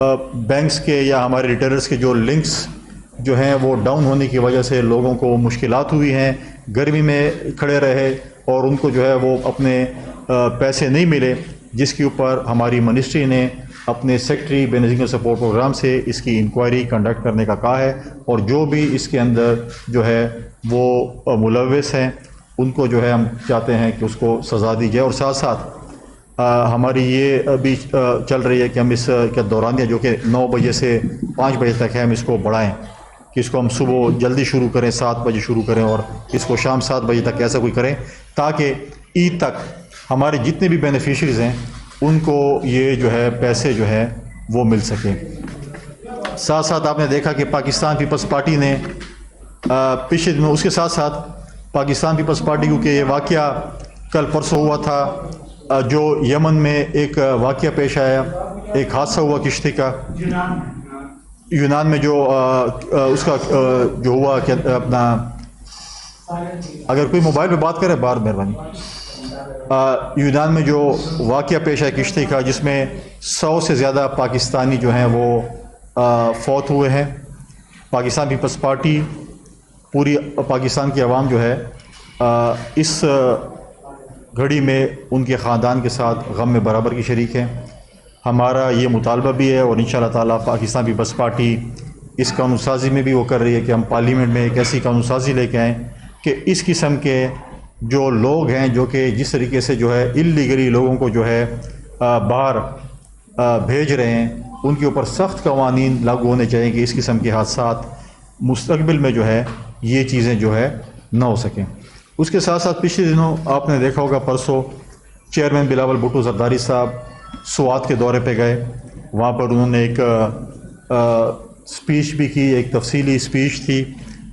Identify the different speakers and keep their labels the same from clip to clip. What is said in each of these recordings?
Speaker 1: Banks کے یا ہمارے ریٹیلرز کے جو لنکس جو ہیں وہ ڈاؤن ہونے کی وجہ سے لوگوں کو مشکلات ہوئی ہیں، گرمی میں کھڑے رہے اور ان کو جو ہے وہ اپنے پیسے نہیں ملے، جس کے اوپر ہماری منسٹری نے اپنے سیکٹری بینکنگ سپورٹ پروگرام سے اس کی انکوائری کنڈکٹ کرنے کا کہا ہے، اور جو بھی اس کے اندر جو ہے وہ ملوث ہیں ان کو جو ہے ہم چاہتے ہیں کہ اس کو سزا دی جائے، اور ساتھ ساتھ ہماری یہ بھی چل رہی ہے کہ ہم اس کے دورانیہ جو کہ 9 بجے سے 5 بجے تک ہے، ہم اس کو بڑھائیں کہ اس کو ہم صبح جلدی شروع کریں، 7 بجے شروع کریں اور اس کو شام 7 بجے تک ایسا کوئی کریں، تاکہ عید تک ہمارے جتنے بھی بینیفیشریز ہیں ان کو یہ جو ہے پیسے جو ہے وہ مل سکیں۔ ساتھ ساتھ آپ نے دیکھا کہ پاکستان پیپلز پارٹی نے پچھلے دنوں اس کے ساتھ ساتھ پاکستان پیپلز پارٹی کیونکہ یہ واقعہ کل پرسوں ہوا تھا، جو یمن میں ایک واقعہ پیش آیا، ایک حادثہ ہوا کشتی کا یونان میں، جو اس کا جو ہوا کہ اپنا، اگر کوئی موبائل پہ بات کرے بار مہربانی، یونان میں جو واقعہ پیش آیا کشتی کا، جس میں 100 سے زیادہ پاکستانی جو ہیں وہ فوت ہوئے ہیں۔ پاکستان پیپلز پارٹی، پوری پاکستان کی عوام جو ہے اس گھڑی میں ان کے خاندان کے ساتھ غم میں برابر کی شریک ہے۔ ہمارا یہ مطالبہ بھی ہے اور انشاءاللہ تعالیٰ پاکستان پیپلز پارٹی اس قانون سازی میں بھی وہ کر رہی ہے کہ ہم پارلیمنٹ میں ایک ایسی قانون سازی لے کے آئیں کہ اس قسم کے جو لوگ ہیں جو کہ جس طریقے سے جو ہے اللیگلی لوگوں کو جو ہے باہر بھیج رہے ہیں، ان کے اوپر سخت قوانین لاگو ہونے چاہیے کہ اس قسم کے حادثات مستقبل میں جو ہے یہ چیزیں جو ہے نہ ہو سکیں۔ اس کے ساتھ ساتھ پچھلے دنوں آپ نے دیکھا ہوگا، پرسوں چیئرمین بلاول بھٹو زرداری صاحب سوات کے دورے پہ گئے، وہاں پر انہوں نے ایک سپیچ بھی کی، ایک تفصیلی سپیچ تھی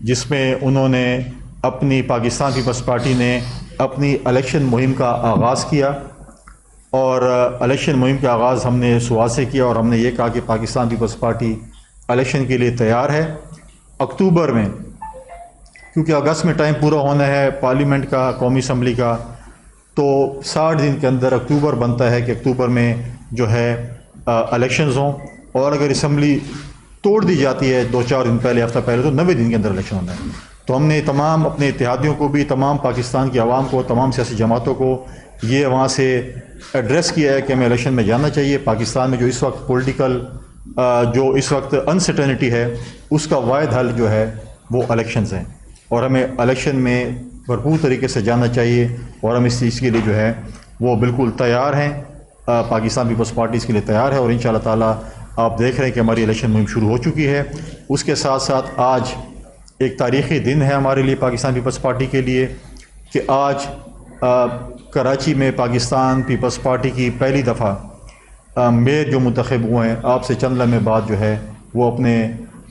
Speaker 1: جس میں انہوں نے اپنی پاکستان پیپلز پارٹی نے اپنی الیکشن مہم کا آغاز کیا، اور الیکشن مہم کا آغاز ہم نے سوات سے کیا، اور ہم نے یہ کہا کہ پاکستان پیپلز پارٹی الیکشن کے لیے تیار ہے۔ اکتوبر میں، کیونکہ اگست میں ٹائم پورا ہونا ہے پارلیمنٹ کا، قومی اسمبلی کا، تو 60 دن کے اندر اکتوبر بنتا ہے کہ اکتوبر میں جو ہے الیکشنز ہوں، اور اگر اسمبلی توڑ دی جاتی ہے 2-4 دن پہلے، ہفتہ پہلے، تو 90 دن کے اندر الیکشن ہونا ہے۔ تو ہم نے تمام اپنے اتحادیوں کو بھی، تمام پاکستان کی عوام کو، تمام سیاسی جماعتوں کو یہ وہاں سے ایڈریس کیا ہے کہ ہمیں الیکشن میں جانا چاہیے۔ پاکستان میں جو اس وقت پولیٹیکل جو اس وقت انسرٹینٹی ہے، اس کا واحد حل جو ہے وہ الیکشنز ہیں، اور ہمیں الیکشن میں بھرپور طریقے سے جانا چاہیے، اور ہم اس چیز کے لیے جو ہے وہ بالکل تیار ہیں۔ پاکستان پیپلز پارٹی اس کے لیے تیار ہے، اور انشاءاللہ تعالیٰ آپ دیکھ رہے ہیں کہ ہماری الیکشن مہم شروع ہو چکی ہے۔ اس کے ساتھ ساتھ آج ایک تاریخی دن ہے ہمارے لیے، پاکستان پیپلز پارٹی کے لیے، کہ آج کراچی میں پاکستان پیپلز پارٹی کی پہلی دفعہ میئر جو منتخب ہوئے ہیں، آپ سے چند لمحے بعد جو ہے وہ اپنے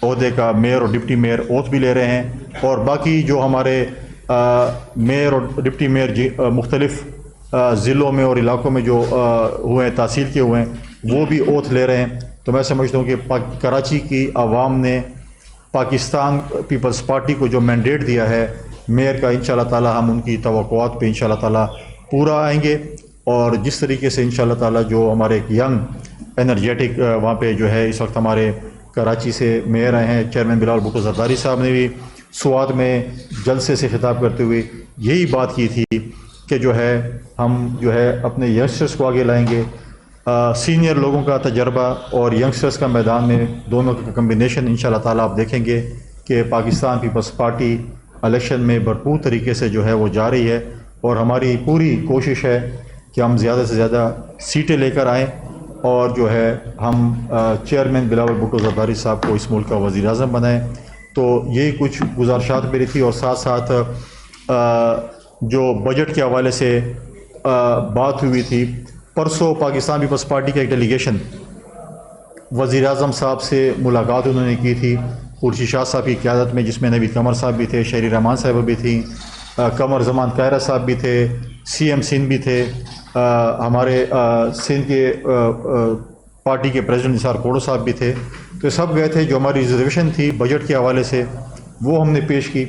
Speaker 1: عہدے کا میئر اور ڈپٹی میئر اوتھ بھی لے رہے ہیں، اور باقی جو ہمارے میئر اور ڈپٹی میئر مختلف ضلعوں میں اور علاقوں میں جو ہوئے ہیں، تحصیل کے ہوئے ہیں، وہ بھی اوتھ لے رہے ہیں۔ تو میں سمجھتا ہوں کہ کراچی کی عوام نے پاکستان پیپلز پارٹی کو جو مینڈیٹ دیا ہے میئر کا، انشاءاللہ تعالیٰ ہم ان کی توقعات پہ انشاءاللہ تعالیٰ پورا آئیں گے، اور جس طریقے سے انشاءاللہ تعالیٰ جو ہمارے ایک ینگ انرجیٹک وہاں پہ جو ہے اس وقت ہمارے کراچی سے میئر آئے ہیں، چیئرمین بلاول بھٹو زرداری صاحب نے بھی سوات میں جلسے سے خطاب کرتے ہوئے یہی بات کی تھی کہ جو ہے ہم جو ہے اپنے ینگسٹرز کو آگے لائیں گے۔ سینئر لوگوں کا تجربہ اور ینگسٹرز کا میدان میں دونوں کا کمبینیشن انشاءاللہ تعالیٰ آپ دیکھیں گے کہ پاکستان پیپلز پارٹی الیکشن میں بھرپور طریقے سے جو ہے وہ جا رہی ہے، اور ہماری پوری کوشش ہے کہ ہم زیادہ سے زیادہ سیٹیں لے کر آئیں، اور جو ہے ہم چیئرمین بلاول بھٹو زرداری صاحب کو اس ملک کا وزیر اعظم بنائیں۔ تو یہی کچھ گزارشات میری تھی، اور ساتھ ساتھ جو بجٹ کے حوالے سے بات ہوئی تھی، پرسوں پاکستان پیپلز پارٹی کا ایک ڈیلیگیشن وزیر اعظم صاحب سے ملاقات انہوں نے کی تھی، خورشید شاہ صاحب کی قیادت میں، جس میں نوید قمر صاحب بھی تھے، شہری رحمان صاحب بھی تھیں، قمر زمان قاہرہ صاحب بھی تھے، سی ایم سندھ بھی تھے، ہمارے سندھ کے پارٹی کے پریزیڈنٹ نثار کوڑو صاحب بھی تھے۔ تو سب گئے تھے، جو ہماری ریزرویشن تھی بجٹ کے حوالے سے وہ ہم نے پیش کی۔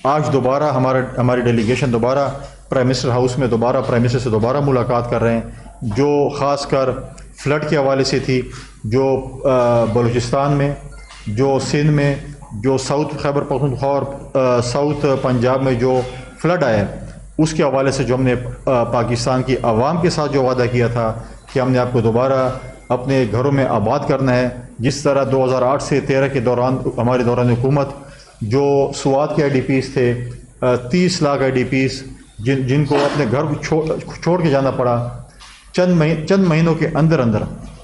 Speaker 1: آج دوبارہ ہماری ڈیلیگیشن دوبارہ پرائم منسٹر ہاؤس میں پرائم منسٹر سے دوبارہ ملاقات کر رہے ہیں، جو خاص کر فلڈ کے حوالے سے تھی، جو بلوچستان میں، جو سندھ میں، جو ساؤتھ خیبر پختونخوا اور ساؤتھ پنجاب میں جو فلڈ آیا، اس کے حوالے سے جو ہم نے پاکستان کی عوام کے ساتھ جو وعدہ کیا تھا کہ ہم نے آپ کو دوبارہ اپنے گھروں میں آباد کرنا ہے، جس طرح 2008 سے 13 کے دوران ہمارے دوران حکومت جو سوات کے آئی ڈی پیز تھے، 30 لاکھ آئی ڈی پیز جن کو اپنے گھر چھوڑ کے جانا پڑا، چند مہینوں کے اندر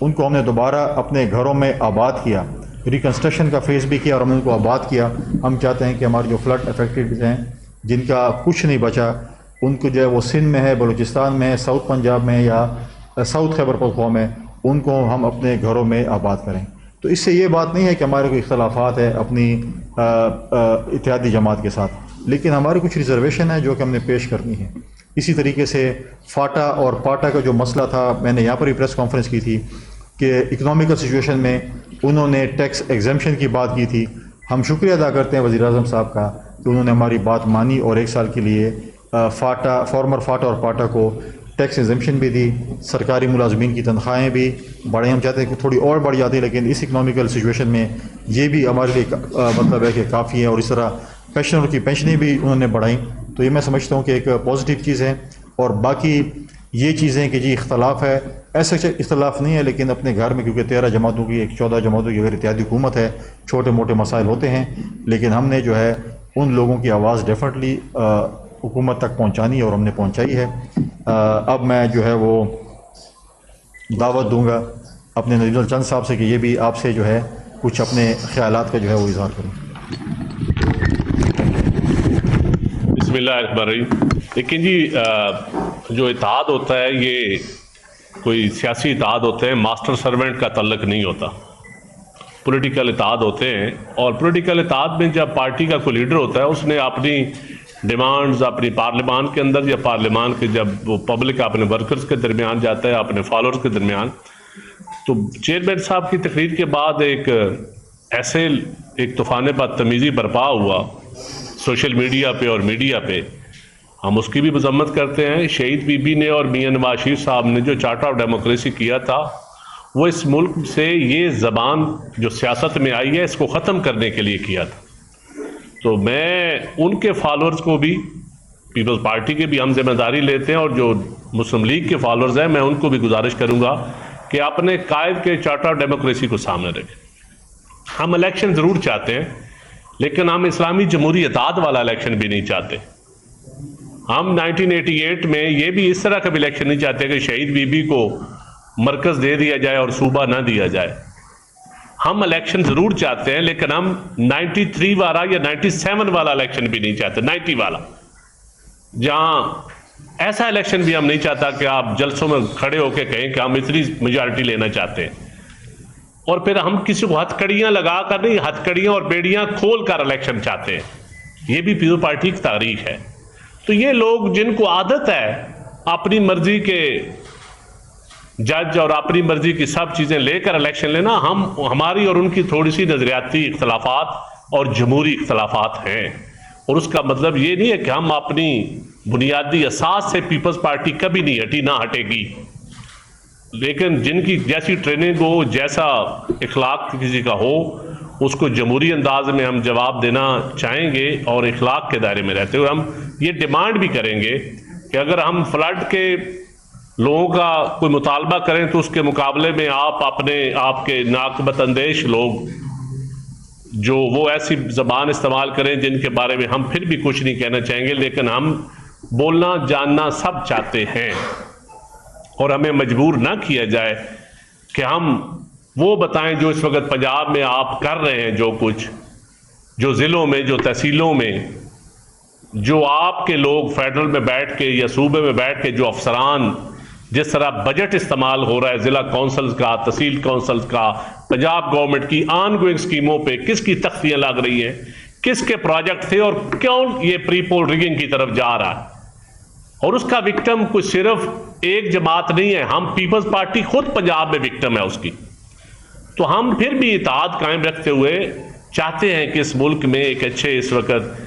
Speaker 1: ان کو ہم نے دوبارہ اپنے گھروں میں آباد کیا، ریکنسٹرکشن کا فیز بھی کیا اور ہم نے ان کو آباد کیا۔ ہم چاہتے ہیں کہ ہمارے جو فلڈ افیکٹڈ ہیں، جن کا کچھ نہیں بچا، ان کو جو ہے وہ سندھ میں ہے، بلوچستان میں ہے، ساؤتھ پنجاب میں یا ساؤتھ خیبر پختونخوا میں، ان کو ہم اپنے گھروں میں آباد کریں۔ تو اس سے یہ بات نہیں ہے کہ ہمارے کوئی اختلافات ہے اپنی اتحادی جماعت کے ساتھ، لیکن ہماری کچھ ریزرویشن ہے جو کہ ہم نے پیش کرنی ہے۔ اسی طریقے سے فاٹا اور پاٹا کا جو مسئلہ تھا، میں نے یہاں پر بھی پریس کانفرنس کی تھی کہ اکنامیکل سچویشن میں انہوں نے ٹیکس ایگزمپشن کی بات کی تھی۔ ہم شکریہ ادا کرتے ہیں وزیر اعظم صاحب کا کہ انہوں نے ہماری بات مانی اور 1 سال کے لیے فارمر فاٹا اور پاٹا کو ٹیکس ایگزمپشن بھی دی، سرکاری ملازمین کی تنخواہیں بھی بڑھیں۔ ہم چاہتے ہیں کہ تھوڑی اور بڑھ جاتی، لیکن اس اکنامیکل سچویشن میں یہ بھی ہمارے لیے مطلب ہے کہ کافی ہے، اور اس طرح پینشنروں کی پینشنیں بھی انہوں نے بڑھائیں۔ تو یہ میں سمجھتا ہوں کہ ایک پازیٹیو چیز ہے۔ اور باقی یہ چیزیں کہ جی اختلاف ہے، ایسا اختلاف نہیں ہے، لیکن اپنے گھر میں کیونکہ 13 جماعتوں کی 14 جماعتوں کی اگر اتحادی حکومت ہے، چھوٹے موٹے مسائل ہوتے ہیں، لیکن ہم نے جو ہے ان لوگوں کی آواز ڈیفینیٹلی حکومت تک پہنچانی ہے اور ہم نے پہنچائی ہے۔ اب میں جو ہے وہ دعوت دوں گا اپنے نذیر الچند صاحب سے کہ یہ بھی آپ سے جو ہے کچھ اپنے خیالات کا جو ہے وہ اظہار کریں۔
Speaker 2: بسم اللہ الرحمن الرحیم۔ لیکن جی جو اتحاد ہوتا ہے یہ کوئی سیاسی اتحاد ہوتے ہیں، ماسٹر سرونٹ کا تعلق نہیں ہوتا، پولیٹیکل اتحاد ہوتے ہیں۔ اور پولیٹیکل اتحاد میں جب پارٹی کا کوئی لیڈر ہوتا ہے، اس نے اپنی ڈیمانڈز اپنی پارلیمان کے اندر یا پارلیمان کے جب وہ پبلک اپنے ورکرز کے درمیان جاتا ہے، اپنے فالوورز کے درمیان، تو چیئرمین صاحب کی تقریر کے بعد ایک طوفان بدتمیزی برپا ہوا سوشل میڈیا پہ اور میڈیا پہ۔ ہم اس کی بھی مذمت کرتے ہیں۔ شہید بی بی نے اور میاں نواز شریف صاحب نے جو چارٹر آف ڈیموکریسی کیا تھا، وہ اس ملک سے یہ زبان جو سیاست میں آئی ہے اس کو ختم کرنے کے لیے کیا تھا۔ تو میں ان کے فالوورز کو بھی، پیپلز پارٹی کے بھی ہم ذمہ داری لیتے ہیں، اور جو مسلم لیگ کے فالوورز ہیں میں ان کو بھی گزارش کروں گا کہ اپنے قائد کے چارٹر آف ڈیموکریسی کو سامنے رکھیں۔ ہم الیکشن ضرور چاہتے ہیں، لیکن ہم اسلامی جمہوری اتحاد والا الیکشن بھی نہیں چاہتے۔ ہم 1988 میں یہ بھی اس طرح کا بھی الیکشن نہیں چاہتے کہ شہید بی بی کو مرکز دے دیا جائے اور صوبہ نہ دیا جائے۔ ہم الیکشن ضرور چاہتے ہیں، لیکن ہم 93 والا یا 97 والا الیکشن بھی نہیں چاہتے، 90 والا، جہاں ایسا الیکشن بھی ہم نہیں چاہتا کہ آپ جلسوں میں کھڑے ہو کے کہیں کہ ہم اتنی میجارٹی لینا چاہتے ہیں، اور پھر ہم کسی کو ہتھ کڑیاں لگا کر نہیں، ہتھ کڑیاں اور بیڑیاں کھول کر الیکشن چاہتے ہیں۔ یہ بھی پیپلز پارٹی کی تاریخ ہے۔ تو یہ لوگ جن کو عادت ہے اپنی مرضی کے جج اور اپنی مرضی کی سب چیزیں لے کر الیکشن لینا، ہماری اور ان کی تھوڑی سی نظریاتی اختلافات اور جمہوری اختلافات ہیں، اور اس کا مطلب یہ نہیں ہے کہ ہم اپنی بنیادی اساس سے پیپلز پارٹی کبھی نہیں ہٹی، نہ ہٹے گی۔ لیکن جن کی جیسی ٹریننگ ہو، جیسا اخلاق کسی کا ہو، اس کو جمہوری انداز میں ہم جواب دینا چاہیں گے اور اخلاق کے دائرے میں رہتے ہوئے ہم یہ ڈیمانڈ بھی کریں گے کہ اگر ہم فلڈ کے لوگوں کا کوئی مطالبہ کریں تو اس کے مقابلے میں آپ کے ناقابت اندیش لوگ جو وہ ایسی زبان استعمال کریں جن کے بارے میں ہم پھر بھی کچھ نہیں کہنا چاہیں گے، لیکن ہم بولنا جاننا سب چاہتے ہیں، اور ہمیں مجبور نہ کیا جائے کہ ہم وہ بتائیں جو اس وقت پنجاب میں آپ کر رہے ہیں، جو کچھ جو ضلعوں میں، جو تحصیلوں میں، جو آپ کے لوگ فیڈرل میں بیٹھ کے یا صوبے میں بیٹھ کے جو افسران جس طرح بجٹ استعمال ہو رہا ہے ضلع کونسلز کا، تحصیل کونسلز کا، پنجاب گورنمنٹ کی آن گوئنگ اسکیموں پہ کس کی تختیاں لگ رہی ہیں، کس کے پروجیکٹ تھے اور کیوں یہ پری پول ریگنگ کی طرف جا رہا ہے، اور اس کا وکٹم کچھ صرف ایک جماعت نہیں ہے، ہم پیپلز پارٹی خود پنجاب میں وکٹم ہے اس کی۔ تو ہم پھر بھی اتحاد قائم رکھتے ہوئے چاہتے ہیں کہ اس ملک میں ایک اچھے اس وقت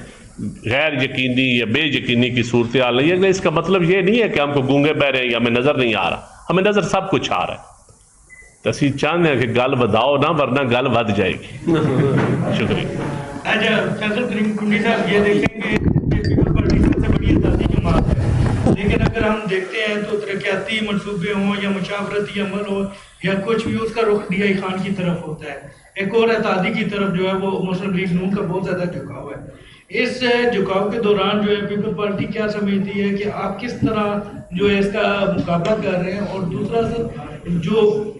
Speaker 2: غیر یقینی یا بے یقینی کی صورتحال نہیں ہے۔ اس کا مطلب یہ نہیں ہے کہ ہم کو گونگے بہرے ہیں یا ہمیں نظر نہیں آ رہا، ہمیں نظر سب کچھ آ رہا ہے۔ تو اسی چاہتے ہیں کہ گل بداؤ نہ ورنہ گل ود جائے گی. شکریہ.
Speaker 3: اچھا فیصل کریم کنڈی صاحب یہ دیکھیں کہ پیپلز پارٹی سب سے بڑی اتحادی جماعت ہے، لیکن اگر ہم دیکھتے ہیں تو ترقیاتی منصوبے ہوں یا مشاورتی عمل ہو یا کچھ بھی، اس کا رخ ڈی آئی خان کی طرف ہوتا ہے. ایک اور اتحادی کی طرف جو ہے وہ مسلم لیگ نون کا بہت زیادہ جھکاؤ ہے. اس جھکاؤ کے دوران جو ہے پیپل پارٹی کیا سمجھتی ہے کہ آپ کس طرح جو ہے اس کا مقابلہ کر رہے ہیں؟ اور دوسرا سر، جو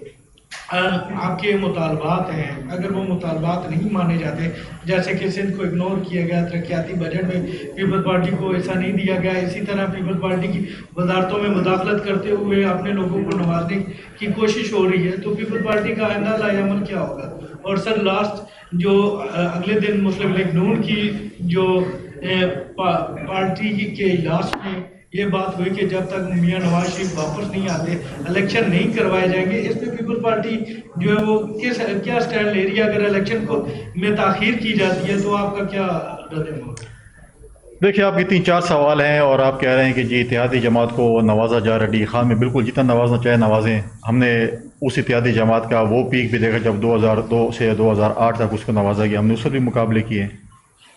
Speaker 3: آپ کے مطالبات ہیں، اگر وہ مطالبات نہیں مانے جاتے، جیسے کہ سندھ کو اگنور کیا گیا، ترقیاتی بجٹ میں پیپل پارٹی کو ایسا نہیں دیا گیا، اسی طرح پیپل پارٹی کی وزارتوں میں مداخلت کرتے ہوئے اپنے لوگوں کو نوازنے کی کوشش ہو رہی ہے، تو پیپل پارٹی کا آئندہ لائی عمل کیا ہوگا؟ اور سر لاسٹ، جو اگلے دن مسلم لیگ نون کی جو پارٹی کے اجلاس میں یہ بات ہوئی کہ جب تک میاں نواز شریف واپس نہیں آتے الیکشن نہیں کروائے جائیں گے. اس پہ پیپل پارٹی جو ہے وہ کیا سٹینڈ لے رہی ہے؟ اگر الیکشن کو میں تاخیر کی جاتی ہے تو آپ کا کیا رد عمل ہوگا؟
Speaker 1: دیکھیے، آپ کے 3-4 سوال ہیں اور آپ کہہ رہے ہیں کہ جی اتحادی جماعت کو نوازا جا رہا ہے. ڈی خان میں بالکل جتنا نوازنا چاہے نوازیں. ہم نے اس اتحادی جماعت کا وہ پیک بھی دیکھا جب 2002 سے 2008 تک اس کو نوازا گیا. ہم نے اس سے بھی مقابلے کیے،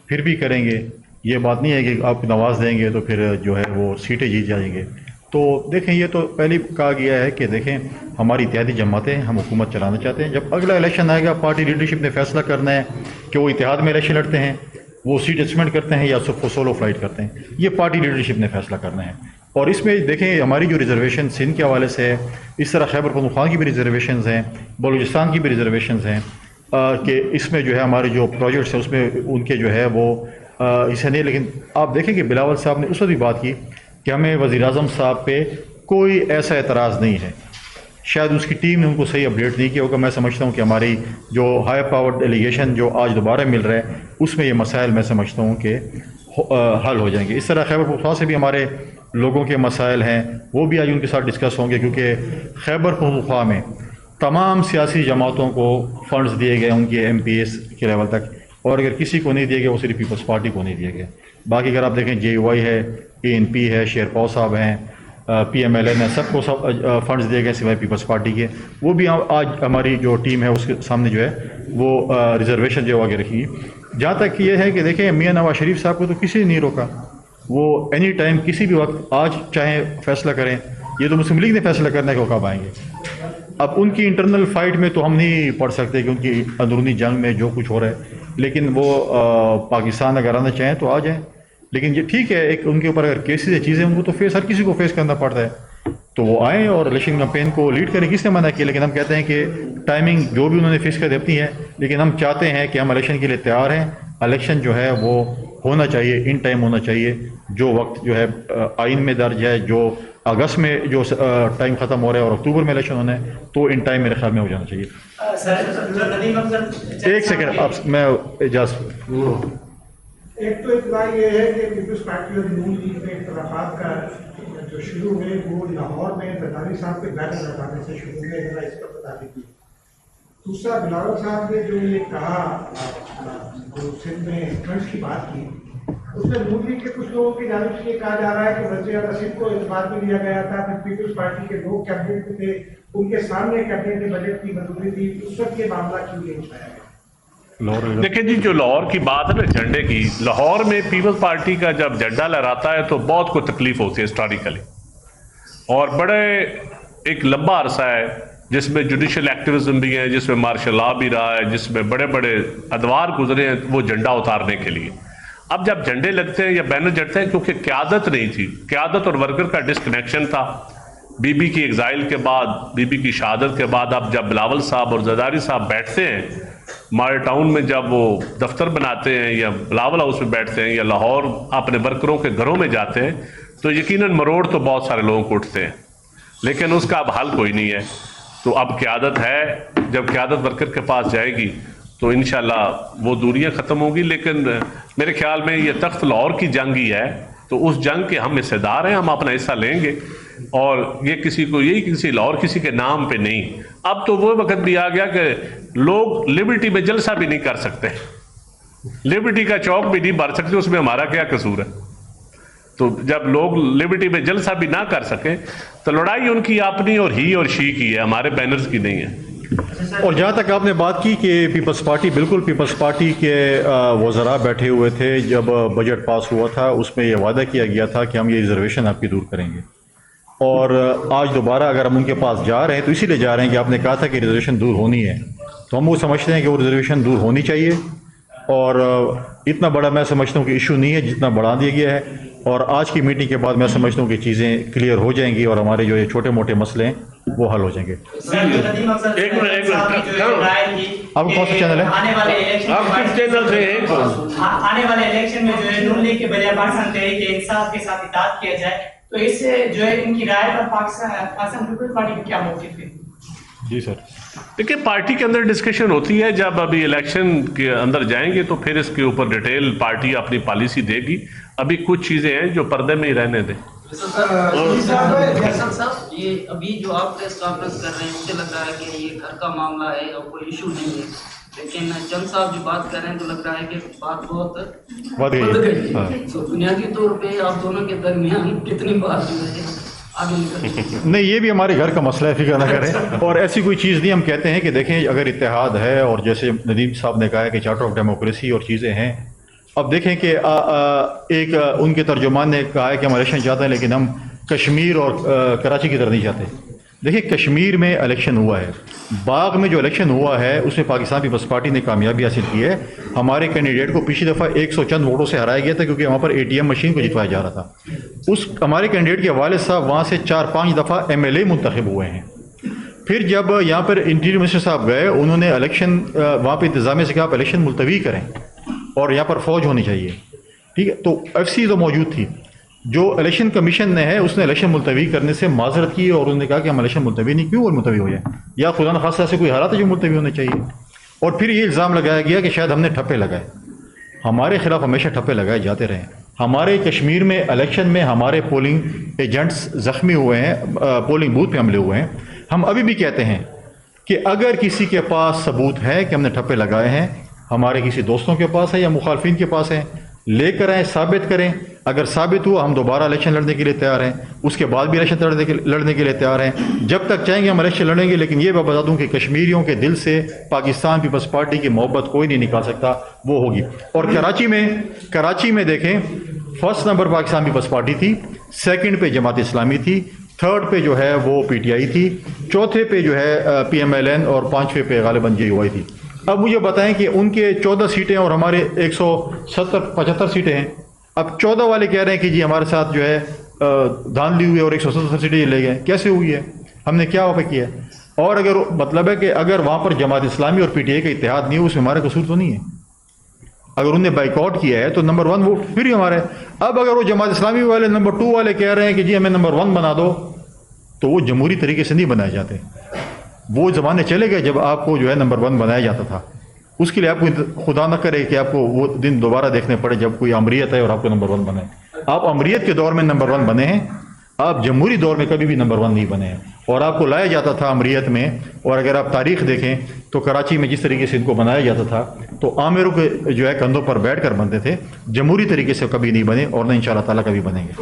Speaker 1: پھر بھی کریں گے. یہ بات نہیں ہے کہ آپ نواز دیں گے تو پھر جو ہے وہ سیٹیں جیت جائیں گے. تو دیکھیں، یہ تو پہلے کہا گیا ہے کہ دیکھیں ہماری اتحادی جماعتیں ہم حکومت چلانا چاہتے ہیں. جب اگلا الیکشن آئے گا پارٹی لیڈرشپ نے فیصلہ کرنا ہے کہ وہ اتحاد میں الیکشن لڑتے ہیں، وہ سیٹ ایسمنٹ کرتے ہیں یا سولو فلائٹ کرتے ہیں. یہ پارٹی لیڈرشپ نے فیصلہ کرنا ہے. اور اس میں دیکھیں ہماری جو ریزرویشن سندھ کے حوالے سے ہے، اس طرح خیبر پختونخوا کی بھی ریزرویشنز ہیں، بلوچستان کی بھی ریزرویشنز ہیں کہ اس میں جو ہے ہمارے جو پروجیکٹس ہیں اس میں ان کے جو ہے وہ اسے نہیں. لیکن آپ دیکھیں کہ بلاول صاحب نے اس وقت بھی بات کی کہ ہمیں وزیر اعظم صاحب پہ کوئی ایسا اعتراض نہیں ہے. شاید اس کی ٹیم نے ان کو صحیح اپڈیٹ نہیں کیا ہوگا. میں سمجھتا ہوں کہ ہماری جو ہائی پاور ڈیلیگیشن جو آج دوبارہ مل رہا ہے اس میں یہ مسائل میں سمجھتا ہوں کہ حل ہو جائیں گے. اس طرح خیبر پختونخوا سے بھی ہمارے لوگوں کے مسائل ہیں، وہ بھی آج ان کے ساتھ ڈسکس ہوں گے، کیونکہ خیبر پختونخوا میں تمام سیاسی جماعتوں کو فنڈز دیے گئے ان کے ایم پی ایس کے لیول تک، اور اگر کسی کو نہیں دیے گئے وہ صرف پیپلز پارٹی کو نہیں دیے گئے. باقی اگر آپ دیکھیں جے یو آئی ہے، اے این پی ہے، شیر پاؤ صاحب ہیں، پی ایم ایل این ہے، سب کو سب فنڈز دیے گئے سوائے پیپلز پارٹی کے. وہ بھی آج ہماری جو ٹیم ہے اس کے سامنے جو ہے وہ ریزرویشن جو آگے رکھی. جہاں تک یہ ہے کہ دیکھیں میاں نواز شریف صاحب کو تو کسی نے نہیں روکا، وہ اینی ٹائم کسی بھی وقت آج چاہیں فیصلہ کریں. یہ تو مسلم لیگ نے فیصلہ کرنا ہے کہ وہ کب آئیں گے. اب ان کی انٹرنل فائٹ میں تو ہم نہیں پڑھ سکتے کہ ان کی اندرونی جنگ میں جو کچھ ہو رہا ہے، لیکن وہ پاکستان اگر آنا چاہیں تو آ جائیں. لیکن یہ ٹھیک ہے، ایک ان کے اوپر اگر کیسز ہے چیزیں ان کو تو ہر کسی کو فیس کرنا پڑتا ہے، تو وہ آئیں اور الیکشن کمپین کو لیڈ کریں. کس نے منع کیا؟ لیکن ہم کہتے ہیں کہ ٹائمنگ جو بھی انہوں نے فکس کر دی اپنی ہے، لیکن ہم چاہتے ہیں کہ ہم الیکشن کے لیے تیار ہیں. الیکشن جو ہے وہ ہونا چاہیے، ان ٹائم ہونا چاہیے. جو وقت جو ہے آئین میں درج ہے، جو اگست میں جو ٹائم ختم ہو رہا ہے اور اکتوبر میں الیکشن ہونا ہے، تو ان ٹائم میرے خیال میں ہو جانا چاہیے. ایک سیکنڈ آپ میں اجازت.
Speaker 4: ایک تو اطلاع یہ ہے کہ پیپلز پارٹی اور نون لیگ میں اختلافات کا جو شروع ہوئے وہ لاہور میں زرداری صاحب کے بیان لگانے سے شروع ہوئے، ذرا اس پر بتا دیجیے. دوسرا، بلاول صاحب نے جو یہ کہا، جو سندھ میں فنڈس کی بات کی، اس میں نون لیگ کے کچھ لوگوں کی جانب سے یہ کہا جا رہا ہے کہ وزیر اعلیٰ سندھ کو اعتماد میں لیا گیا تھا، پھر پیپلز پارٹی کے لوگ کیبنٹ میں تھے، ان کے سامنے کیبنٹ نے بجٹ کی منظوری دی، اس وقت یہ معاملہ کیوں نہیں اٹھایا گیا؟
Speaker 2: دیکھیں جی، جو لاہور کی بات ہے نا جھنڈے کی، لاہور میں پیپلز پارٹی کا جب جھنڈا لہراتا ہے تو بہت کو تکلیف ہوتی ہے ہسٹوریکلی، اور بڑے ایک لمبا عرصہ ہے جس میں جوڈیشل ایکٹیویزم بھی ہے، جس میں مارشل لا بھی رہا ہے، جس میں بڑے بڑے ادوار گزرے ہیں وہ جھنڈا اتارنے کے لیے. اب جب جھنڈے لگتے ہیں یا بینر جڑتے ہیں، کیونکہ قیادت نہیں تھی، قیادت اور ورکر کا ڈسکنیکشن تھا. بی بی کی ایگزائل کے بعد، بی بی کی شہادت کے بعد، اب جب بلاول صاحب اور زرداری صاحب بیٹھتے ہیں ماڈل ٹاؤن میں، جب وہ دفتر بناتے ہیں یا بلاول ہاؤس میں بیٹھتے ہیں یا لاہور اپنے ورکروں کے گھروں میں جاتے ہیں، تو یقیناً مروڑ تو بہت سارے لوگوں کو اٹھتے ہیں، لیکن اس کا اب حل کوئی نہیں ہے. تو اب قیادت ہے، جب قیادت ورکر کے پاس جائے گی تو انشاءاللہ وہ دوریاں ختم ہوں گی. لیکن میرے خیال میں یہ تخت لاہور کی جنگ ہی ہے، تو اس جنگ کے ہم حصے دار ہیں، ہم اپنا حصہ لیں گے، اور یہ کسی لاہور کسی کے نام پہ نہیں. اب تو وہ وقت بھی آ گیا کہ لوگ لبرٹی میں جلسہ بھی نہیں کر سکتے، لبرٹی کا چوک بھی نہیں بھر سکتے، اس میں ہمارا کیا قصور ہے؟ تو جب لوگ لبرٹی میں جلسہ بھی نہ کر سکیں تو لڑائی ان کی اپنی اور ہی اور شی کی ہے، ہمارے بینرز کی نہیں ہے.
Speaker 1: اور جہاں تک آپ نے بات کی کہ پیپلز پارٹی، بالکل پیپلز پارٹی کے وزراء بیٹھے ہوئے تھے جب بجٹ پاس ہوا تھا، اس میں یہ وعدہ کیا گیا تھا کہ ہم یہ ریزرویشن آپ کی دور کریں گے، اور آج دوبارہ اگر ہم ان کے پاس جا رہے ہیں تو اسی لیے جا رہے ہیں کہ آپ نے کہا تھا کہ ریزرویشن دور ہونی ہے، تو ہم وہ سمجھتے ہیں کہ وہ ریزرویشن دور ہونی چاہیے، اور اتنا بڑا میں سمجھتا ہوں کہ ایشو نہیں ہے جتنا بڑھا دیا گیا ہے، اور آج کی میٹنگ کے بعد میں سمجھتا ہوں کہ چیزیں کلیئر ہو جائیں گی اور ہمارے جو یہ چھوٹے موٹے مسئلے ہیں وہ حل ہو جائیں گے۔
Speaker 2: ایک منٹ
Speaker 1: آپ کون سا چینل ہے؟
Speaker 2: آپ کس چینل سے ہیں؟
Speaker 5: آنے والے الیکشن میں جو ہے نون لیگ کے بجائے پاکستان تحریک انصاف کے ساتھ اتحاد کیا جائے، تو اس سے جو ہے ان کی رائے پر پاکستان پیپلز پارٹی کا کیا موقف ہے؟
Speaker 1: جی سر،
Speaker 2: دیکھیں پارٹی کے اندر ڈسکشن ہوتی ہے، جب ابھی الیکشن کے اندر جائیں گے تو پھر اس کے اوپر ڈیٹیل پارٹی اپنی پالیسی دے گی، ابھی کچھ چیزیں ہیں جو پردے میں ہی رہنے دیں۔
Speaker 6: فیصل صاحب، یہ ابھی جو آپ پریس کانفرنس کر رہے ہیں مجھے لگ رہا ہے کہ یہ گھر کا معاملہ ہے اور کوئی ایشو نہیں ہے، لیکن چند صاحب جو بات کر رہے ہیں تو لگ رہا ہے کہ بات بہت
Speaker 1: بڑھ گئی ہے۔
Speaker 6: تو بنیادی طور پہ آپ دونوں کے درمیان کتنی بات جو ہے آگے نکل
Speaker 1: نہیں، یہ بھی ہمارے گھر کا مسئلہ ہے، فکر نہ کریں، اور ایسی کوئی چیز نہیں۔ ہم کہتے ہیں کہ دیکھیں اگر اتحاد ہے، اور جیسے ندیم صاحب نے کہا ہے کہ چارٹر آف ڈیموکریسی اور چیزیں ہیں، اب دیکھیں کہ ایک ان کے ترجمان نے کہا ہے کہ ہم الیکشن چاہتے ہیں لیکن ہم کشمیر اور کراچی کی طرف نہیں چاہتے۔ دیکھیں کشمیر میں الیکشن ہوا ہے، باغ میں جو الیکشن ہوا ہے اس میں پاکستان پیپلز پارٹی نے کامیابی حاصل کی ہے۔ ہمارے کینڈیڈیٹ کو پچھلی دفعہ 100 چند ووٹوں سے ہرایا گیا تھا کیونکہ وہاں پر ATM مشین کو جتوایا جا رہا تھا۔ اس ہمارے کینڈیڈیٹ کے والد صاحب وہاں سے 4-5 دفعہ MLA منتخب ہوئے ہیں۔ پھر جب یہاں پر انٹیریئر منسٹر صاحب گئے، انہوں نے الیکشن وہاں پہ انتظامیہ سے کہا آپ الیکشن ملتوی کریں اور یہاں پر فوج ہونی چاہیے، ٹھیک ہے۔ تو FC تو موجود تھی، جو الیکشن کمیشن نے ہے اس نے الیکشن ملتوی کرنے سے معذرت کی، اور انہوں نے کہا کہ ہم الیکشن ملتوی نہیں، کیوں ملتوی ہو جائے، یا خدا نخواستہ سے کوئی حالات ہے جو ملتوی ہونے چاہیے۔ اور پھر یہ الزام لگایا گیا کہ شاید ہم نے ٹھپے لگائے، ہمارے خلاف ہمیشہ ٹھپے لگائے جاتے رہے۔ ہمارے کشمیر میں الیکشن میں ہمارے پولنگ ایجنٹس زخمی ہوئے ہیں، پولنگ بوتھ پہ حملے ہوئے ہیں۔ ہم ابھی بھی کہتے ہیں کہ اگر کسی کے پاس ثبوت ہے کہ ہم نے ٹھپے لگائے ہیں، ہمارے کسی دوستوں کے پاس ہے یا مخالفین کے پاس ہے، لے کر آئیں، ثابت کریں۔ اگر ثابت ہوا ہم دوبارہ الیکشن لڑنے کے لیے تیار ہیں، اس کے بعد بھی الیکشن لڑنے کے لیے تیار ہیں، جب تک چاہیں گے ہم الیکشن لڑیں گے۔ لیکن یہ میں بتا دوں کہ کشمیریوں کے دل سے پاکستان پیپلز پارٹی کی محبت کوئی نہیں نکال سکتا، وہ ہوگی۔ اور کراچی میں دیکھیں، فرسٹ نمبر پاکستان پیپلز پارٹی تھی، سیکنڈ پہ جماعت اسلامی تھی، تھرڈ پہ جو ہے وہ PTI تھی، چوتھے پہ جو ہے PMLN، اور پانچویں پہ غالباً JUI تھی۔ اب مجھے بتائیں کہ ان کے 14 سیٹیں اور ہمارے 175 سیٹیں ہیں، اب 14 والے کہہ رہے ہیں کہ جی ہمارے ساتھ جو ہے دھاندلی ہوئی اور 170 سیٹیں لے گئے، کیسے ہوئی ہے، ہم نے کیا وہاں پہ کیا ہے؟ اور اگر مطلب ہے کہ اگر وہاں پر جماعت اسلامی اور PTI کا اتحاد نہیں ہو، اس میں ہمارا قصور تو نہیں ہے۔ اگر انہوں نے بائیک آؤٹ کیا ہے تو نمبر 1 ووٹ پھر ہی ہمارا ہے۔ اب اگر وہ جماعت اسلامی والے نمبر 2 والے کہہ رہے ہیں کہ جی ہمیں نمبر 1 بنا دو، تو وہ جمہوری طریقے سے نہیں بنائے جاتے۔ وہ زمانے چلے گئے جب آپ کو جو ہے نمبر 1 بنایا جاتا تھا۔ اس کے لیے آپ کو خدا نہ کرے کہ آپ کو وہ دن دوبارہ دیکھنے پڑے جب کوئی امریت ہے اور آپ کو نمبر 1 بنائے۔ آپ امریت کے دور میں نمبر 1 بنے ہیں، آپ جمہوری دور میں کبھی بھی نمبر 1 نہیں بنے ہیں، اور آپ کو لایا جاتا تھا امریت میں۔ اور اگر آپ تاریخ دیکھیں تو کراچی میں جس طریقے سے ان کو بنایا جاتا تھا تو عامروں کے جو ہے کندھوں پر بیٹھ کر بنتے تھے، جمہوری طریقے سے کبھی نہیں بنے اور نہ انشاءاللہ تعالیٰ کبھی بنیں گے۔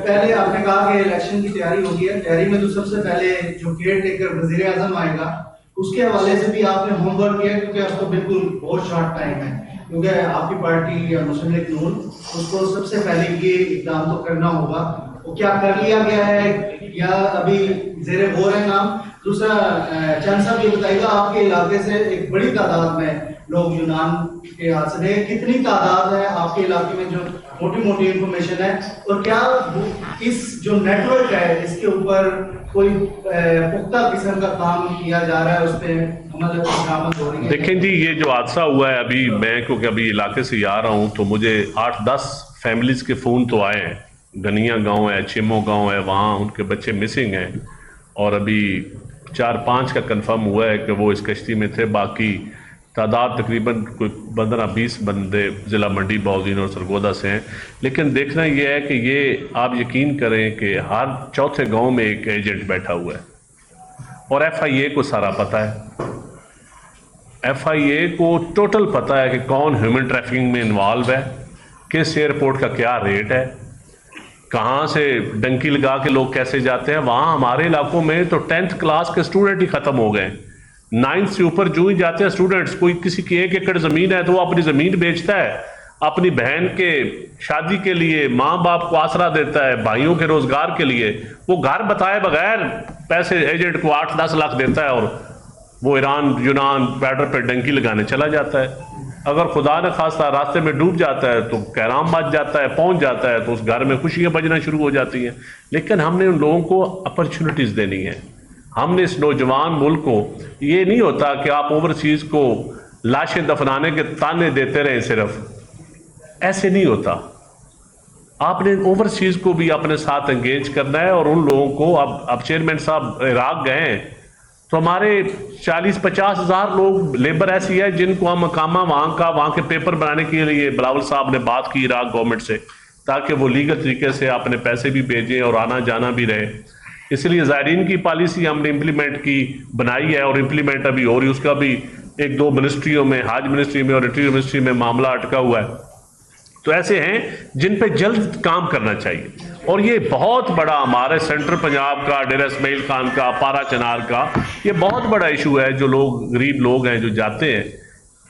Speaker 7: پہلے آپ نے کہا کہ الیکشن کی تیاری ہوگی ہے، تیاری میں تو سب سے پہلے جو کیئر ٹیکر وزیر اعظم آئے گا اس کے حوالے سے بھی آپ نے ہوم ورک کیا، کیونکہ اب تو بالکل بہت شارٹ ٹائم ہے، کیونکہ آپ کی پارٹی یا مسلم لیگ نون اس کو سب سے پہلے یہ اقدام تو کرنا ہوگا، وہ کیا کر لیا گیا ہے یا ابھی زیر غور ہے نام؟ دوسرا چند صاحب یہ بتائیے گا آپ کے علاقے سے ایک بڑی تعداد میں لوگ یونان کے حاصل ہے، کتنی تعداد ہے آپ کے علاقے میں جو موٹی موٹی انفارمیشن ہے، اور کیا اس جو نیٹ ورک ہے اس کے اوپر کوئی پختہ قسم کا کام کیا جا رہا ہے، اس پہ عمل درآمد ہو رہی ہے؟
Speaker 2: دیکھیں جی، یہ جو حادثہ ہوا ہے، ابھی میں کیونکہ ابھی علاقے سے آ رہا ہوں تو مجھے 8-10 فیملیز کے فون تو آئے ہیں۔ گنیا گاؤں ہے، چیمو گاؤں ہے، وہاں ان کے بچے مسنگ ہیں، اور ابھی 4-5 کا کنفرم ہوا ہے کہ وہ اس کشتی میں تھے۔ باقی تعداد تقریباً کوئی 15-20 بندے ضلع منڈی باؤدین اور سرگودا سے ہیں۔ لیکن دیکھنا یہ ہے کہ یہ آپ یقین کریں کہ ہر چوتھے گاؤں میں ایک ایجنٹ بیٹھا ہوا ہے، اور FIA کو سارا پتہ ہے۔ FIA کو ٹوٹل پتہ ہے کہ کون ہیومن ٹریفکنگ میں انوالو ہے، کس ایئرپورٹ کا کیا ریٹ ہے، کہاں سے ڈنکی لگا کے لوگ کیسے جاتے ہیں. وہاں ہمارے علاقوں میں تو 10th کلاس کے اسٹوڈنٹ ہی ختم ہو گئے. 9th سے اوپر جو ہی جاتے ہیں اسٹوڈنٹس, کوئی کسی کی 1 ایکڑ زمین ہے تو وہ اپنی زمین بیچتا ہے اپنی بہن کے شادی کے لیے, ماں باپ کو آسرا دیتا ہے, بھائیوں کے روزگار کے لیے. وہ گھر بتائے بغیر پیسے ایجنٹ کو 8-10 لاکھ دیتا ہے اور وہ ایران یونان بیڈر پہ ڈنکی لگانے چلا جاتا ہے. اگر خدا نہ خواستہ راستے میں ڈوب جاتا ہے تو کہرام بچ جاتا ہے, پہنچ جاتا ہے تو اس گھر میں خوشیاں بجنا شروع ہو جاتی ہیں. لیکن ہم نے ان لوگوں کو اپرچونٹیز دینی ہے. ہم نے اس نوجوان ملک کو, یہ نہیں ہوتا کہ آپ اوورسیز کو لاشیں دفنانے کے تانے دیتے رہیں, صرف ایسے نہیں ہوتا. آپ نے اوورسیز کو بھی اپنے ساتھ انگیج کرنا ہے. اور ان لوگوں کو اب چیئرمین صاحب عراق گئے ہیں تو ہمارے 40-50 ہزار لوگ لیبر ایسی ہے جن کو ہم مقامہ وہاں کے پیپر بنانے کے لیے بلاول صاحب نے بات کی عراق گورنمنٹ سے, تاکہ وہ لیگل طریقے سے اپنے پیسے بھی بھیجیں اور آنا جانا بھی رہے. اس لیے زائرین کی پالیسی ہم نے امپلیمنٹ کی بنائی ہے, اور امپلیمنٹ ابھی ہو رہی, اس کا بھی 1-2 منسٹریوں میں, حج منسٹری میں اور انٹیریئر منسٹری میں معاملہ اٹکا ہوا ہے. تو ایسے ہیں جن پہ جلد کام کرنا چاہیے. اور یہ بہت بڑا ہمارے سینٹرل پنجاب کا, ڈیرہ اسماعیل خان کا, پارا چنار کا, یہ بہت بڑا ایشو ہے. جو لوگ غریب لوگ ہیں جو جاتے ہیں,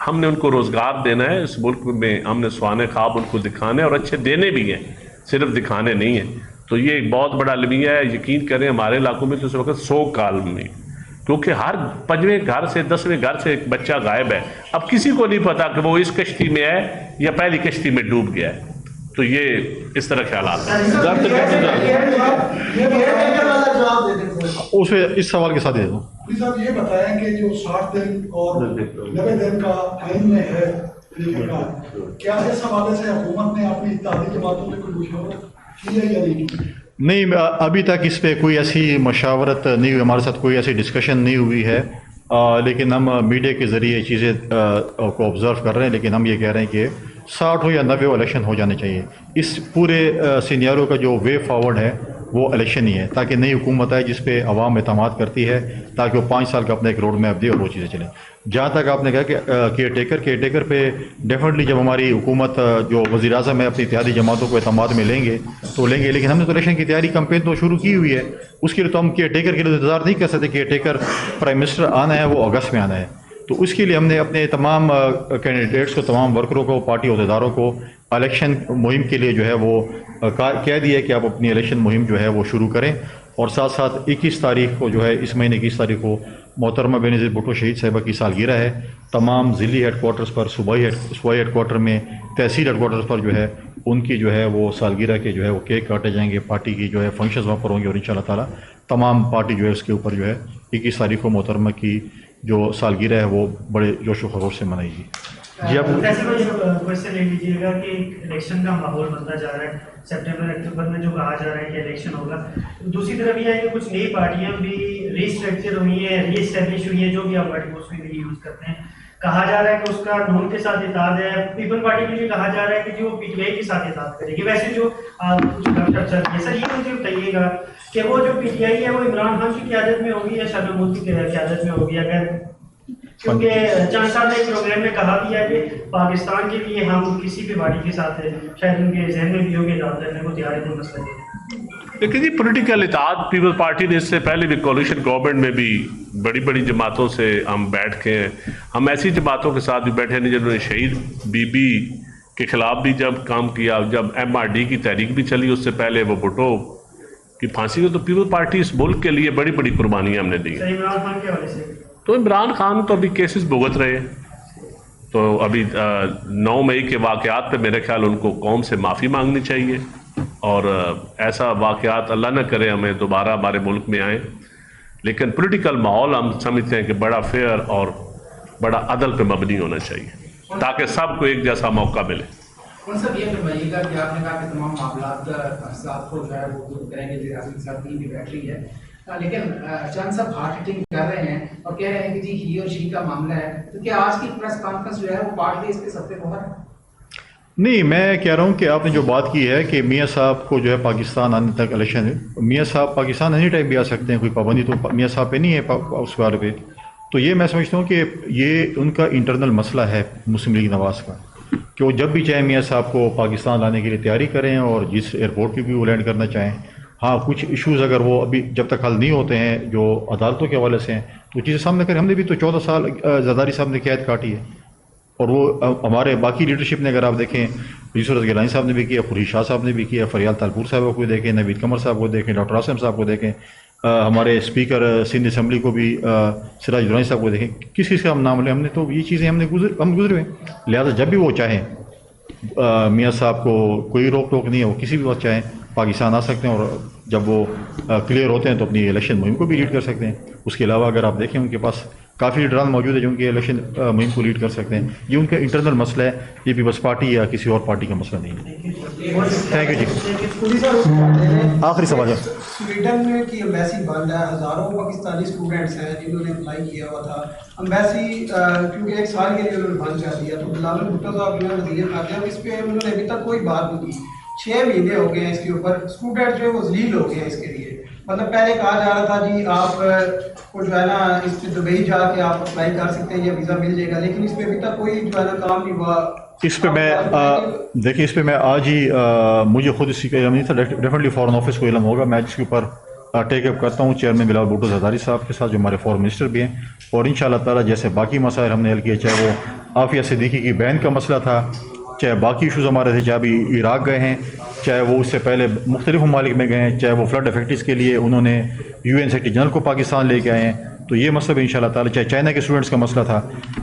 Speaker 2: ہم نے ان کو روزگار دینا ہے. اس ملک میں ہم نے سوانے خواب ان کو دکھانے, اور اچھے دینے بھی ہیں, صرف دکھانے نہیں ہیں. تو یہ ایک بہت بڑا المیہ ہے. یقین کریں ہمارے علاقوں میں تو اس وقت 100 کالونی, کیونکہ ہر 5ویں گھر سے 10ویں گھر سے ایک بچہ غائب ہے. اب کسی کو نہیں پتا کہ وہ اس کشتی میں ہے یا پہلی کشتی میں ڈوب گیا ہے. تو یہ اس طرح خیالات
Speaker 1: اس سوال کے ساتھ دے دوں.
Speaker 8: صاحب یہ بتائیں کہ جو 60 دن اور 90 دن کا آئین میں ہے طریقہ کار, کیا اس حوالے سے حکومت نے اپنی اتحادی جماعتوں سے کوئی مشاورت کی ہے یا نہیں؟
Speaker 1: نہیں, ابھی تک اس پہ کوئی ایسی مشاورت نہیں ہوئی, ہمارے ساتھ کوئی ایسی ڈسکشن نہیں ہوئی ہے. لیکن ہم میڈیا کے ذریعے چیزیں کو آبزرو کر رہے ہیں. لیکن ہم یہ کہہ رہے ہیں کہ 60 ہو یا 90 الیکشن ہو جانے چاہیے. اس پورے سینیارو کا جو وے فارورڈ ہے وہ الیکشن ہی ہے, تاکہ نئی حکومت آئے جس پہ عوام اعتماد کرتی ہے, تاکہ وہ 5 سال کا اپنا ایک روڈ میپ دے اور وہ چیزیں چلیں. جہاں تک آپ نے کہا کہ کیئر ٹیکر پہ ڈیفینیٹلی جب ہماری حکومت جو وزیر اعظم ہے اپنی اتحادی جماعتوں کو اعتماد میں لیں گے تو لیں گے. لیکن ہم نے تو الیکشن کی تیاری کمپین تو شروع کی ہوئی ہے. اس کے لیے تو ہم کیئر ٹیکر کے لیے انتظار نہیں کر سکتے. کیئر ٹیکر پرائم منسٹر آنا ہے وہ اگست میں آنا ہے. تو اس کے لیے ہم نے اپنے تمام کینڈیڈیٹس کو, تمام ورکروں کو, پارٹی عہدیداروں کو الیکشن مہم کے لیے جو ہے وہ کہہ دیا کہ آپ اپنی الیکشن مہم جو ہے وہ شروع کریں. اور ساتھ ساتھ 21 تاریخ کو جو ہے, اس مہینے 21 تاریخ کو محترمہ بینظیر بھٹو شہید صاحبہ کی سالگرہ ہے. تمام ضلعی ہیڈ کوارٹرز پر, صوبائی ہیڈ کوارٹر میں, تحصیل ہیڈ کوارٹرز پر جو ہے ان کی جو ہے وہ سالگرہ کے جو ہے وہ کیک کاٹے جائیں گے. پارٹی کی جو ہے فنکشنز وہاں پر ہوں گے, اور انشاءاللہ تعالیٰ تمام پارٹی جو ہے اس کے اوپر جو ہے 21 تاریخ کو محترمہ کی جو سالگرہ ہے وہ بڑے جوش و خروش سے منائے گی. جی آپ
Speaker 9: کوشچن لے لیجیے گا کہ الیکشن کا ماحول بنتا جا رہا ہے, سپٹمبر اکتوبر میں جو کہا جا رہا ہے کہ الیکشن ہوگا. دوسری طرف یہ ہے کہ کچھ نئی پارٹیاں بھی ری اسٹرکچر ہوئی ہیں, ری اسٹیبلش ہوئی ہیں, جو بھی آپ ورڈ کو اس میں یوز کرتے ہیں. کہا جا رہا ہے کہ اس کا نون کے ساتھ اتحاد ہے. پیپل پارٹی میں بھی کہا جا رہا ہے کہ جو پی ٹی آئی کے ساتھ اتحاد کرے گی. ویسے جو کچھ چل رہی ہے سر, یہ مجھے بتائیے گا کہ وہ جو پی ٹی آئی ہے وہ عمران خان کی قیادت میں ہوگی یا شاہ محمود کی قیادت میں ہوگی؟ اگر کیونکہ چند صاحب نے ایک پروگرام میں کہا بھی ہے کہ پاکستان کے لیے ہم کسی بھی پارٹی کے ساتھ ہیں, شاید ان کے ذہن میں بھی ہوگی اتحاد کرنے کو تیار ہے. کوئی مسئلہ نہیں.
Speaker 2: لیکن جی پولیٹیکل اتحاد پیپل پارٹی نے اس سے پہلے بھی کولیشن گورنمنٹ میں بھی بڑی بڑی جماعتوں سے ہم بیٹھ کے ہیں. ہم ایسی جماعتوں کے ساتھ بھی بیٹھے ہیں جنہوں نے شہید بی بی کے خلاف بھی جب کام کیا, جب MRD کی تحریک بھی چلی اس سے پہلے وہ بھٹو کی پھانسی کو, تو پیپل پارٹی اس ملک کے لیے بڑی بڑی قربانیاں ہم نے دی.
Speaker 9: عمران خان کے حوالے سے
Speaker 2: تو عمران خان تو ابھی کیسز بھگت رہے, تو ابھی 9 مئی کے واقعات پہ میرے خیال ان کو قوم سے معافی مانگنی چاہیے, اور ایسا واقعات اللہ نہ کرے ہمیں دوبارہ ہمارے ملک میں آئیں. لیکن پولیٹیکل ماحول ہم سمجھتے ہیں کہ بڑا فیئر اور بڑا عدل پہ مبنی ہونا چاہیے تاکہ سب کو ایک جیسا موقع ملے.
Speaker 10: سب یہ فرمائیے گا کہ آپ نے کہا کہ تمام معاملات صاحب کو جو ہے وہ دور کریں گے, ریاست صاحب کی بھی بیٹھ رہی ہے, لیکن چند صاحب ہارٹ ہٹنگ کر رہے ہیں اور کہہ رہے ہیں کہ جی ہی اور شی کا معاملہ ہے, تو کیا آج کی پریس کانفرنس جو ہے وہ پارٹی اس کے سب سے باہر ہے؟
Speaker 1: نہیں, میں کہہ رہا ہوں کہ آپ نے جو بات کی ہے کہ میاں صاحب کو جو ہے پاکستان آنے تک الیکشن ہے, میاں صاحب پاکستان اینی ٹائم بھی آ سکتے ہیں, کوئی پابندی تو میاں صاحب پہ نہیں ہے اس بارے پہ. تو یہ میں سمجھتا ہوں کہ یہ ان کا انٹرنل مسئلہ ہے مسلم لیگ نواز کا. کہ وہ جب بھی چاہیں میاں صاحب کو پاکستان لانے کے لیے تیاری کریں اور جس ایئرپورٹ پہ بھی وہ لینڈ کرنا چاہیں. ہاں کچھ ایشوز اگر وہ ابھی جب تک حل نہیں ہوتے ہیں جو عدالتوں کے حوالے سے ہیں تو چیزیں سامنے کریں. ہم نے بھی تو 14 سال زرداری صاحب نے قید کاٹی ہے اور وہ ہمارے باقی لیڈرشپ نے اگر آپ دیکھیں یوسف گیلانی صاحب نے بھی کیا, خورشید شاہ صاحب نے بھی کیا, فریال تالپور صاحب کو دیکھیں, نوید قمر صاحب کو دیکھیں, ڈاکٹر عاصم صاحب کو دیکھیں, ہمارے اسپیکر سندھ اسمبلی کو بھی سراج درانی صاحب کو دیکھیں. کس کس کا ہم نام لیں, ہم نے تو یہ چیزیں ہم گزرے ہیں. لہٰذا جب بھی وہ چاہیں میاں صاحب کو کوئی روک ٹوک نہیں ہے, وہ کسی بھی وقت چاہیں پاکستان آ سکتے ہیں اور جب وہ کلیئر ہوتے ہیں تو اپنی الیکشن مہم کو بھی لیڈ کر سکتے ہیں. اس کے علاوہ اگر آپ دیکھیں ان کے پاس کافی لیڈران موجود ہیں جو ان کی الیکشن مہم کو لیڈ کر سکتے ہیں. یہ ان کا انٹرنل مسئلہ ہے, یہ پیپلز پارٹی یا کسی اور پارٹی کا مسئلہ نہیں ہے. تھینک یو جی. آخری سوال ہے.
Speaker 11: سویڈن کی امبیسی بند ہے, ہزاروں پاکستانی اسٹوڈنٹس ہیں جنہوں نے اپلائی کیا ہوا تھا. امبیسی کیونکہ 1 سال کے لیے انہوں نے بند کر دیا, تو بلال بھٹو صاحب جو ہے وزیر خارجہ, اس پہ انہوں نے ابھی تک کوئی بات نہیں کی. 6 مہینے ہو گئے ہیں اس کے اوپر. اسٹوڈنٹ جو ہے وہ ذلیل ہو گئے ہیں اس کے لیے. مطلب پہلے کہا جا رہا تھا جی آپ کو جو ہے نا اس پہ دبئی جا کے آپ اپلائی کر سکتے ہیں یا ویزا مل جائے گا, لیکن اس پہ ابھی تک کوئی جو ہے نا کام نہیں ہوا.
Speaker 1: اس پہ میں دیکھیے اس پہ میں آج ہی مجھے خود اسی کا علم نہیں تھا, ڈیفینیٹلی فارن آفس کو علم ہوگا. میں اس کے اوپر ٹیک اپ کرتا ہوں چیئرمین بلال بھٹو زرداری صاحب کے ساتھ جو ہمارے فارن منسٹر بھی ہیں, اور ان شاء اللہ تعالیٰ جیسے باقی مسائل ہم نے حل کیے, چاہے وہ عافیہ صدیقی کی بین کا مسئلہ تھا, چاہے باقی ایشوز ہمارے تھے, چاہے ابھی عراق گئے ہیں, چاہے وہ اس سے پہلے مختلف ممالک میں گئے ہیں, چاہے وہ فلڈ افیکٹس کے لیے انہوں نے UN سیکرٹری جنرل کو پاکستان لے کے آئے ہیں. تو یہ مسئلہ بھی ان شاء اللہ تعالیٰ, چاہے چائنا کے اسٹوڈنٹس کا مسئلہ تھا,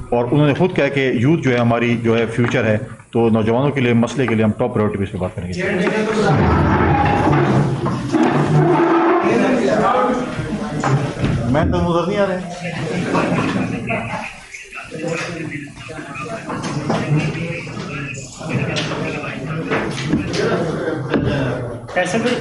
Speaker 1: اور انہوں نے خود کہا کہ یوتھ جو ہے ہماری جو ہے فیوچر ہے, تو نوجوانوں کے لیے مسئلے کے لیے ہم ٹاپ پرائیورٹی پہ اس پہ بات کریں گے. میں تو نظر نہیں آ رہے.
Speaker 9: ایسا کوئی